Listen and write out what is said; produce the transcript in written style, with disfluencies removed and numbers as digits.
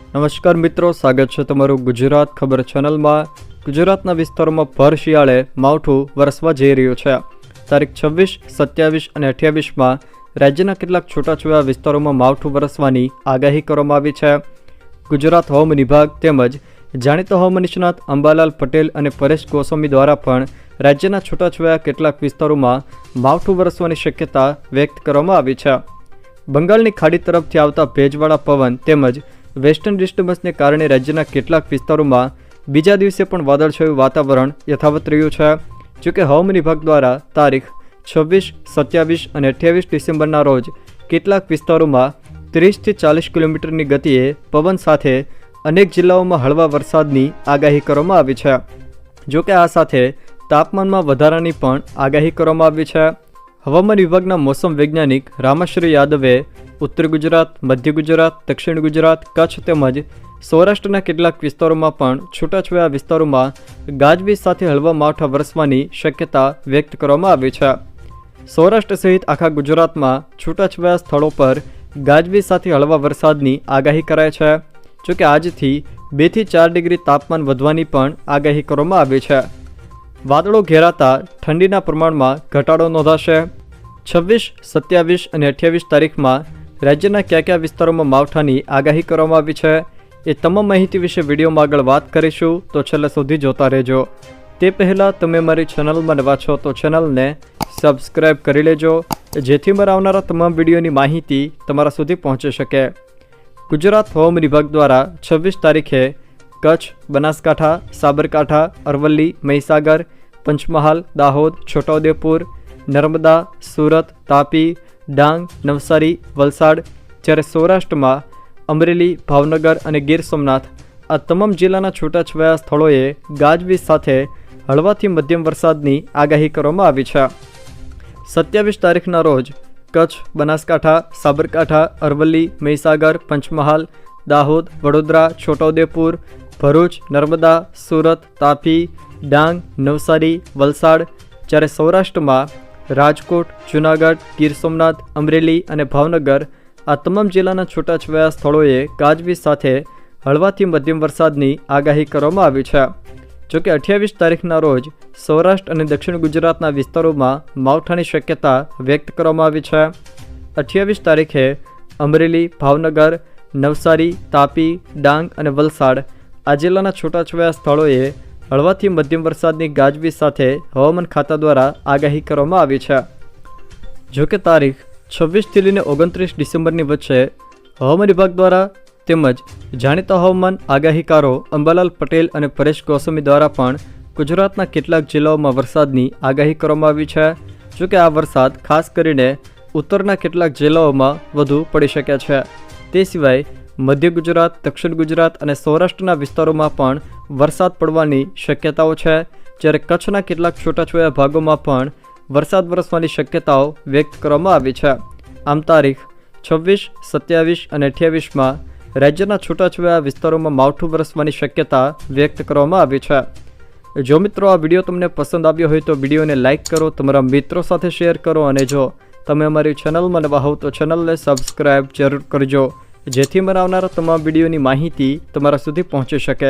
નમસ્કાર મિત્રો, સ્વાગત છે તમારું ગુજરાત ખબર ચેનલમાં। ગુજરાતના વિસ્તારોમાં ભર શિયાળે માવઠું વરસવા જઈ રહ્યું છે। તારીખ 26, 27 અને 28માં રાજ્યના કેટલાક છૂટાછવાયા વિસ્તારોમાં માવઠું વરસવાની આગાહી કરવામાં આવી છે। ગુજરાત હવામાન વિભાગ તેમજ જાણીતા હવામાન નિષ્ણાત અંબાલાલ પટેલ અને પરેશ ગોસ્વામી દ્વારા પણ રાજ્યના છૂટાછવાયા કેટલાક વિસ્તારોમાં માવઠું વરસવાની શક્યતા વ્યક્ત કરવામાં આવી છે। બંગાળની ખાડી તરફથી આવતા ભેજવાળા પવન તેમજ વેસ્ટર્ન ડિસ્ટર્બન્સને કારણે રાજ્યના કેટલાક વિસ્તારોમાં બીજા દિવસે પણ વાદળછાયું વાતાવરણ યથાવત રહ્યું છે। જોકે હવામાન વિભાગ દ્વારા તારીખ 26, 27 અને 28 ડિસેમ્બરના રોજ કેટલાક વિસ્તારોમાં 30થી 40 કિલોમીટરની ગતિએ પવન સાથે અનેક જિલ્લાઓમાં હળવા વરસાદની આગાહી કરવામાં આવી છે। જોકે આ સાથે તાપમાનમાં વધારાની પણ આગાહી કરવામાં આવી છે। હવામાન વિભાગના મોસમ વૈજ્ઞાનિક રામાશ્રી યાદવે ઉત્તર ગુજરાત, મધ્ય ગુજરાત, દક્ષિણ ગુજરાત, કચ્છ તેમજ સૌરાષ્ટ્રના કેટલાક વિસ્તારોમાં પણ છૂટાછવાયા વિસ્તારોમાં ગાજવીજ સાથે હળવા માવઠા વરસવાની શક્યતા વ્યક્ત કરવામાં આવી છે। સૌરાષ્ટ્ર સહિત આખા ગુજરાતમાં છૂટાછવાયા સ્થળો પર ગાજવીજ સાથે હળવા વરસાદની આગાહી કરાઈ છે। જોકે આજથી 2 થી 4 ડિગ્રી તાપમાન વધવાની પણ આગાહી કરવામાં આવી છે। વાદળો ઘેરાતા ઠંડીના પ્રમાણમાં ઘટાડો નોંધાશે। 26, 27 અને 28 તારીખમાં રાજ્યના કયા વિસ્તારોમાં માવઠાની આગાહી કરવામાં આવી છે એ તમામ માહિતી વિશે વિડીયોમાં આગળ વાત કરીશું, તો છેલ્લે સુધી જોતા રહેજો। તે પહેલાં તમે મારી ચેનલમાં નવા છો તો ચેનલને સબસ્ક્રાઈબ કરી લેજો, જેથી મારા આવનારા તમામ વિડીયોની માહિતી તમારા સુધી પહોંચી શકે। ગુજરાત હવામાન વિભાગ દ્વારા 26 તારીખે કચ્છ, બનાસકાંઠા, સાબરકાંઠા, અરવલ્લી, મહીસાગર, પંચમહાલ, દાહોદ, છોટાઉદેપુર, નર્મદા, સુરત, તાપી, ડાંગ, નવસારી, વલસાડ, જ્યારે સૌરાષ્ટ્રમાં અમરેલી, ભાવનગર અને ગીર સોમનાથ આ તમામ જિલ્લાના છૂટાછવાયા સ્થળોએ ગાજવીજ સાથે હળવાથી મધ્યમ વરસાદની આગાહી કરવામાં આવી છે। 27 તારીખના રોજ કચ્છ, બનાસકાંઠા, સાબરકાંઠા, અરવલ્લી, મહીસાગર, પંચમહાલ, દાહોદ, વડોદરા, છોટાઉદેપુર, ભરૂચ, નર્મદા, સુરત, તાપી, ડાંગ, નવસારી, વલસાડ, જ્યારે સૌરાષ્ટ્રમાં રાજકોટ, જૂનાગઢ, ગીર સોમનાથ, અમરેલી અને ભાવનગર આ તમામ જિલ્લાના છૂટાછવાયા સ્થળોએ ગાજવીજ સાથે હળવાથી મધ્યમ વરસાદની આગાહી કરવામાં આવી છે। જોકે 28 તારીખના રોજ સૌરાષ્ટ્ર અને દક્ષિણ ગુજરાતના વિસ્તારોમાં માવઠાની શક્યતા વ્યક્ત કરવામાં આવી છે। 28 તારીખે અમરેલી, ભાવનગર, નવસારી, તાપી, ડાંગ અને વલસાડ આ જિલ્લાના છૂટાછવાયા સ્થળોએ હળવાથી મધ્યમ વરસાદની ગાજવીજ સાથે હવામાન ખાતા દ્વારા આગાહી કરવામાં આવી છે। જોકે તારીખ 26થી લઈને 29 ડિસેમ્બરની વચ્ચે હવામાન વિભાગ દ્વારા તેમજ જાણીતા હવામાન આગાહીકારો અંબાલાલ પટેલ અને પરેશ ગોસ્વામી દ્વારા પણ ગુજરાતના કેટલાક જિલ્લાઓમાં વરસાદની આગાહી કરવામાં આવી છે। જોકે આ વરસાદ ખાસ કરીને ઉત્તરના કેટલાક જિલ્લાઓમાં વધુ પડી શકે છે। તે સિવાય મધ્ય ગુજરાત, દક્ષિણ ગુજરાત અને સૌરાષ્ટ્રના વિસ્તારોમાં પણ વરસાદ પડવાની શક્યતાઓ છે, જ્યારે કચ્છના કેટલાક છૂટાછવાયા ભાગોમાં પણ વરસાદ વરસવાની શક્યતાઓ વ્યક્ત કરવામાં આવી છે। આમ તારીખ 26, 27 અને 28માં રાજ્યના છૂટાછવાયા વિસ્તારોમાં માવઠું વરસવાની શક્યતા વ્યક્ત કરવામાં આવી છે। જો મિત્રો આ વિડીયો તમને પસંદ આવ્યો હોય તો વિડીયોને લાઇક કરો, તમારા મિત્રો સાથે શેર કરો અને જો તમે અમારી ચેનલમાં નવા હોવ તો ચેનલને સબસ્ક્રાઈબ જરૂર કરજો, જેથી મારા આવનારા તમામ વિડીયોની માહિતી તમારા સુધી પહોંચી શકે।